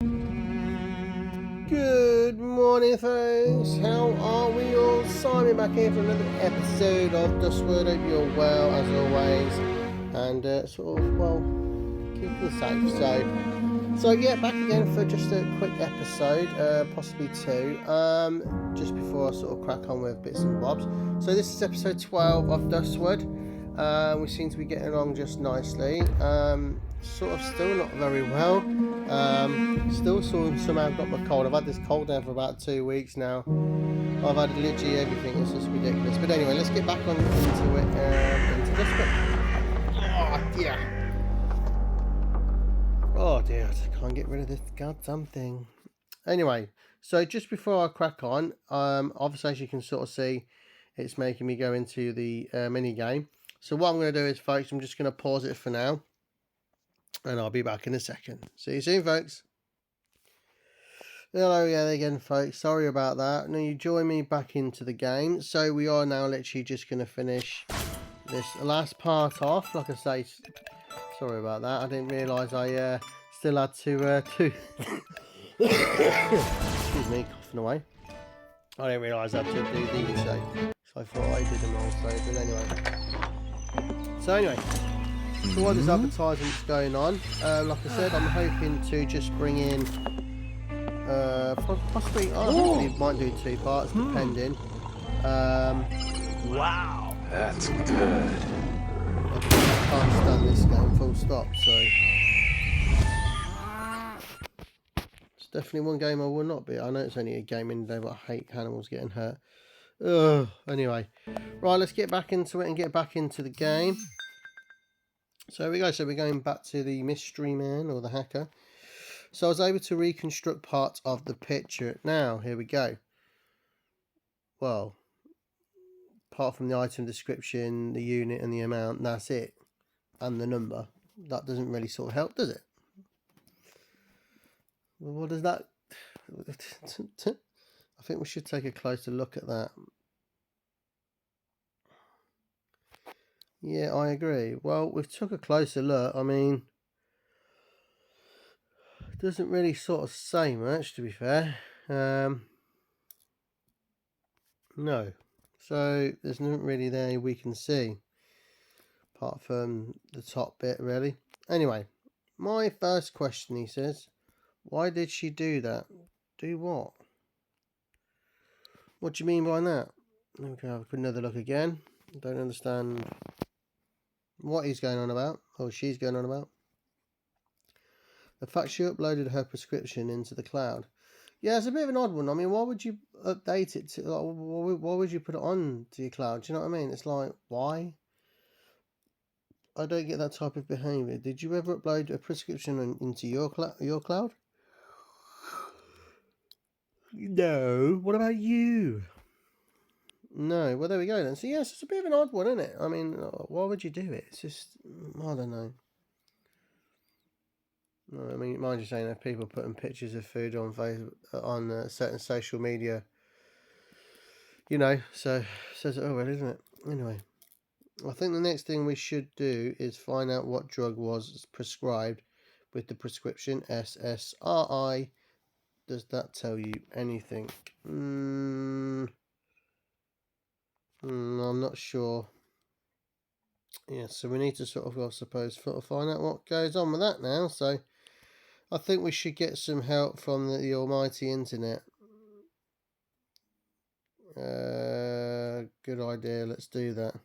Good morning, folks. How are we all? Simon back here for another episode of Duskwood. Hope you're well, as always, and keeping safe. So yeah, back again for just a quick episode, possibly two. Just before I sort of crack on with bits and bobs. So this is episode 12 of Duskwood. We seem to be getting along just nicely. Sort of still not very well. Still somehow got my cold. I've had this cold now for about 2 weeks now. I've had literally everything. It's just ridiculous. But anyway, let's get back into it. Into this bit. Oh dear, I just can't get rid of this goddamn thing. Anyway, so just before I crack on, obviously as you can sort of see, it's making me go into the mini game. So what I'm going to do is, folks, I'm just going to pause it for now, and I'll be back in a second. See you soon, folks. Hello again, folks. Sorry about that. Now you join me back into the game. So we are now literally just going to finish this last part off. Like I say, sorry about that. I didn't realise I still had to excuse me, coughing away. I didn't realise I had to do these, so I thought I did them also. But anyway. So while this advertisement's going on, like I said, I'm hoping to just bring in possibly, hopefully it might do 2 parts, depending. Wow, that's good. I can't stand this game, full stop, so it's definitely one game I will not be. I know it's only a game in day, but I hate animals getting hurt. Ugh. Anyway, right, let's get back into it and get back into the game. So here we go. So we're going back to the mystery man or the hacker. So I was able to reconstruct parts of the picture. Now, here we go. Well, apart from the item description, the unit and the amount, that's it. And the number. That doesn't really sort of help, does it? Well, what does that... I think we should take a closer look at that. Yeah, I agree. Well, we've took a closer look. I mean, it doesn't really sort of say much, to be fair. No. So there's nothing really there we can see, apart from the top bit, really. Anyway, my first question, he says, why did she do that? Do what? What do you mean by that? Okay, I'll put another look again. Don't understand what he's going on about, or she's going on about. The fact she uploaded her prescription into the cloud. Yeah, it's a bit of an odd one. I mean, why would you update it to, like, why would you put it on to your cloud? Do you know what I mean? It's like, why? I don't get that type of behaviour. Did you ever upload a prescription into your cloud? No. What about you? No. Well, there we go then. So yes, it's a bit of an odd one, isn't it? I mean, why would you do it? It's just, I don't know. I mean, mind you saying that people putting pictures of food on Facebook, on certain social media, you know, so says it all, well, isn't it? Anyway, I think the next thing we should do is find out what drug was prescribed with the prescription SSRI. Does that tell you anything? I'm not sure. Yeah, so we need to sort of, I suppose, find out what goes on with that now. So I think we should get some help from the almighty internet. Good idea. Let's do that.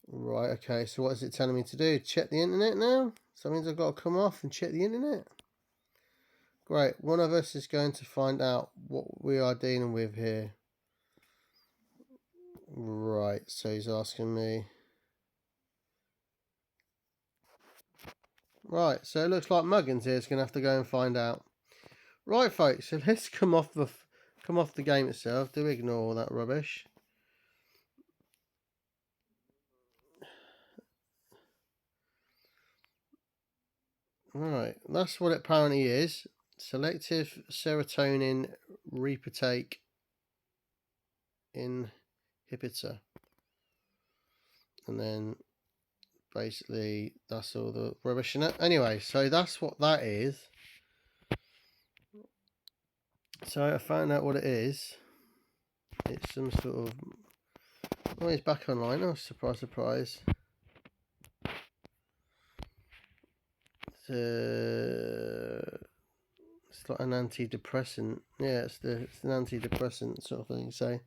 Right, okay. So what is it telling me to do? Check the internet now? So that means I've got to come off and check the internet? Great. One of us is going to find out what we are dealing with here. Right, so he's asking me. Right, so it looks like Muggins here is going to have to go and find out. Right, folks, so let's come off the game itself. Do ignore all that rubbish. Right, that's what it apparently is. Selective serotonin reuptake inhibitor. And then basically that's all the rubbish in it. Anyway, so that's what that is. So I found out what it is. It's some sort of... Oh, it's back online. Oh, surprise, surprise. It's like an antidepressant. Yeah, it's an antidepressant sort of thing. So,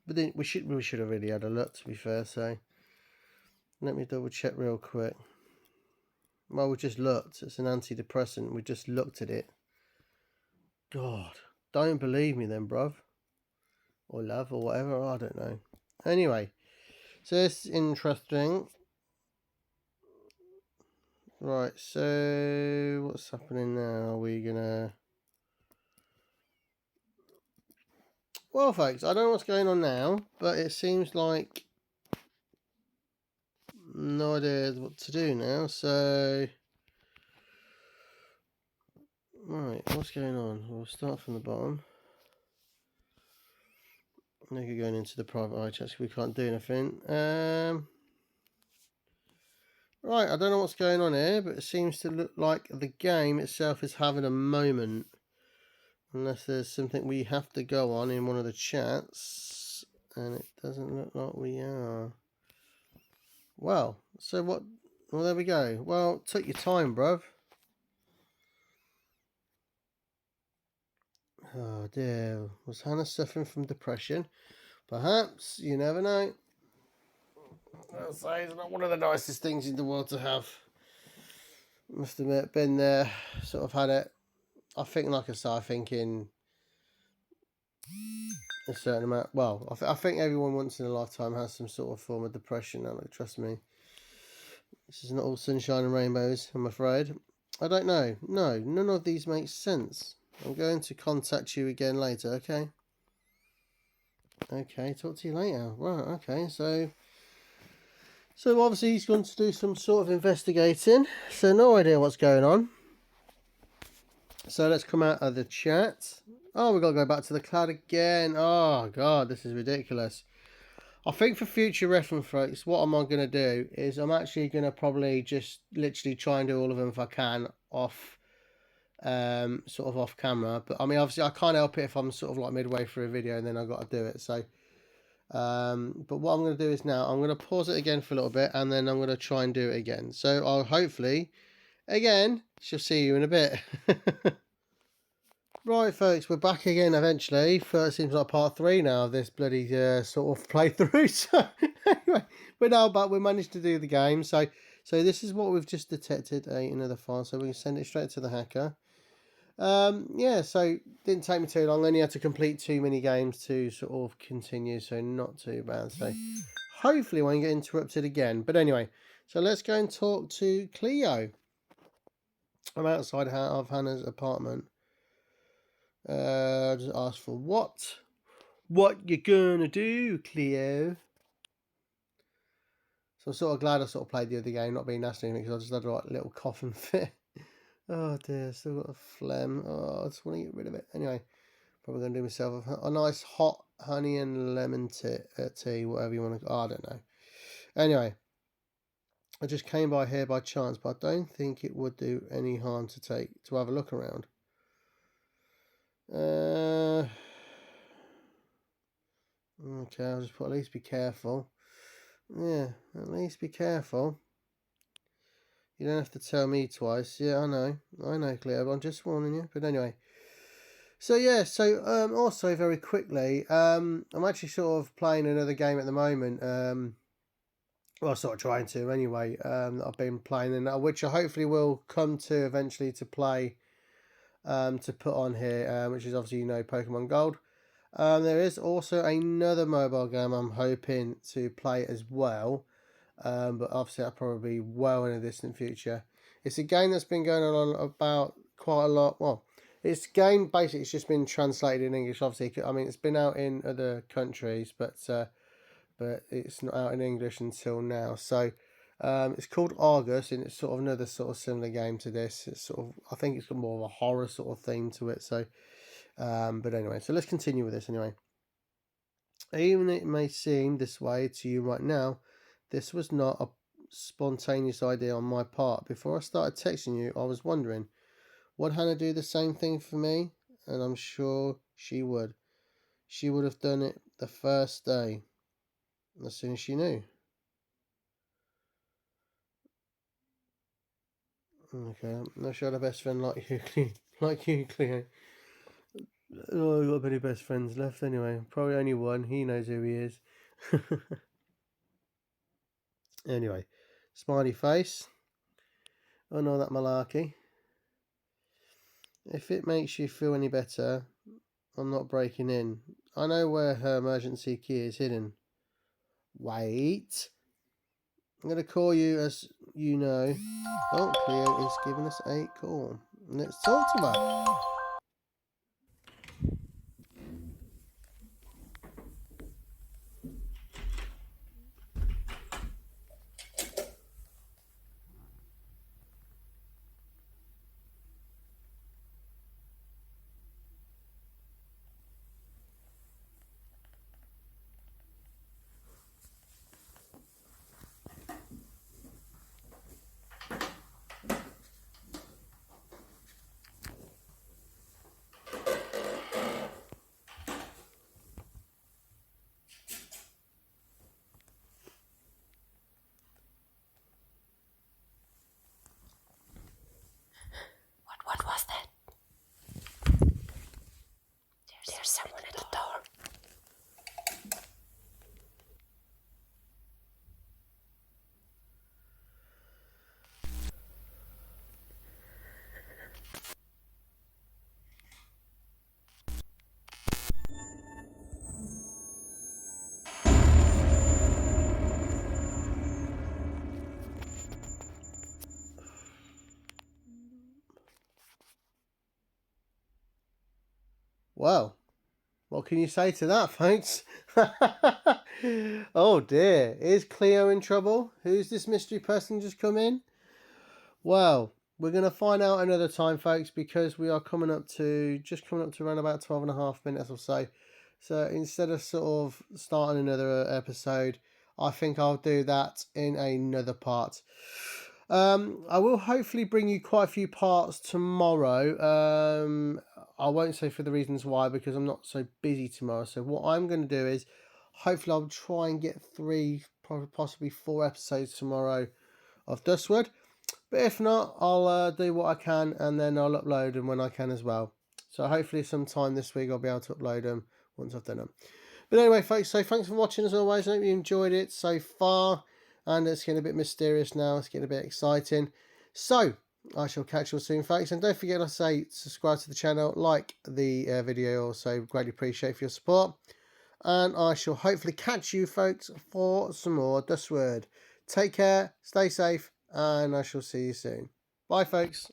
but then we should have really had a look, to be fair. So, let me double check real quick. Well, we just looked. It's an antidepressant. We just looked at it. God, don't believe me then, bruv. Or love, or whatever. I don't know. Anyway, so it's interesting. Right, so what's happening now? Are we gonna... Well, folks, I don't know what's going on now, but it seems like no idea what to do now. So, right, what's going on? We'll start from the bottom. Now you're going into the private eye chats. We can't do anything. Right, I don't know what's going on here, but it seems to look like the game itself is having a moment. Unless there's something we have to go on in one of the chats. And it doesn't look like we are. Well, so what? Well, there we go. Well, took your time, bruv. Oh dear. Was Hannah suffering from depression? Perhaps. You never know. I'll say it's not one of the nicest things in the world to have. Must admit, been there, sort of had it. I think, like I said, I think in a certain amount. Well, I think everyone once in a lifetime has some sort of form of depression. Now, trust me. This is not all sunshine and rainbows, I'm afraid. I don't know. No, none of these make sense. I'm going to contact you again later, okay? Okay, talk to you later. Right, okay, so obviously he's going to do some sort of investigating. So no idea what's going on. So let's come out of the chat. Oh, we've got to go back to the cloud again. Oh, God, this is ridiculous. I think for future reference, folks, what I'm going to do is I'm actually going to probably just literally try and do all of them if I can off, sort of off camera. But I mean, obviously I can't help it if I'm sort of like midway through a video and then I've got to do it. So, but what I'm going to do is now I'm going to pause it again for a little bit and then I'm going to try and do it again. So I'll hopefully, again, shall see you in a bit. Right, folks, we're back again eventually. It seems like part 3 now of this bloody sort of playthrough. So, anyway, we're now back. We managed to do the game. So this is what we've just detected, another file. So we can send it straight to the hacker. Yeah, so didn't take me too long. Only had to complete 2 mini games to sort of continue. So not too bad. So hopefully I won't get interrupted again. But anyway, so let's go and talk to Cleo. I'm outside of Hannah's apartment. Just ask for what you gonna do, Cleo? So I'm sort of glad I sort of played the other game, not being nasty, because I just had a like, little coughing fit. Oh dear, still got a phlegm. Oh, I just want to get rid of it. Anyway, probably gonna do myself a nice hot honey and lemon tea, whatever you want to. Oh, I don't know. Anyway, I just came by here by chance, but I don't think it would do any harm to have a look around. Okay, I'll just put at least be careful. Yeah, at least be careful. You don't have to tell me twice. Yeah, I know, Cleo, but I'm just warning you. But anyway. So yeah, also very quickly, I'm actually sort of playing another game at the moment. Well, sort of trying to anyway. I've been playing, and which I hopefully will come to eventually to play, to put on here, which is obviously Pokemon Gold. There is also another mobile game I'm hoping to play as well, but obviously that'll probably be well in a distant future. It's a game that's been going on about quite a lot. Well, it's a game basically. It's just been translated in English. Obviously, I mean it's been out in other countries, but it's not out in English until now. So it's called Argus, and it's sort of another sort of similar game to this. It's sort of, I think it's got more of a horror sort of theme to it. So. But anyway, so let's continue with this anyway. Even it may seem this way to you right now, this was not a spontaneous idea on my part. Before I started texting you, I was wondering, would Hannah do the same thing for me? and I'm sure she would. She would have done it the first day, as soon as she knew. Okay, I'm not sure the best friend like you, like you, Cleo. Oh, I've got many best friends left anyway. Probably only one. He knows who he is. Anyway, smiley face. Oh no, that malarkey. If it makes you feel any better, I'm not breaking in. I know where her emergency key is hidden. Wait. I'm going to call you as you know. Oh, Cleo is giving us a call. Let's talk to her. What was that? There's someone at the door. Well, what can you say to that, folks? Oh dear, is Cleo in trouble? Who's this mystery person just come in? Well, we're going to find out another time, folks, because we are coming up to around about 12.5 minutes or so. So instead of sort of starting another episode, I think I'll do that in another part. I will hopefully bring you quite a few parts tomorrow. I won't say for the reasons why, because I'm not so busy tomorrow. So what I'm going to do is, hopefully I'll try and get 3, possibly 4 episodes tomorrow of Duskwood. But if not, I'll do what I can, and then I'll upload them when I can as well. So hopefully sometime this week I'll be able to upload them once I've done them. But anyway, folks, so thanks for watching as always. I hope you enjoyed it so far. And it's getting a bit mysterious now. It's getting a bit exciting. So I shall catch you all soon, folks. And don't forget, I say, subscribe to the channel, like the video. Also, greatly appreciate for your support. And I shall hopefully catch you, folks, for some more Duskwood. Take care, stay safe, and I shall see you soon. Bye, folks.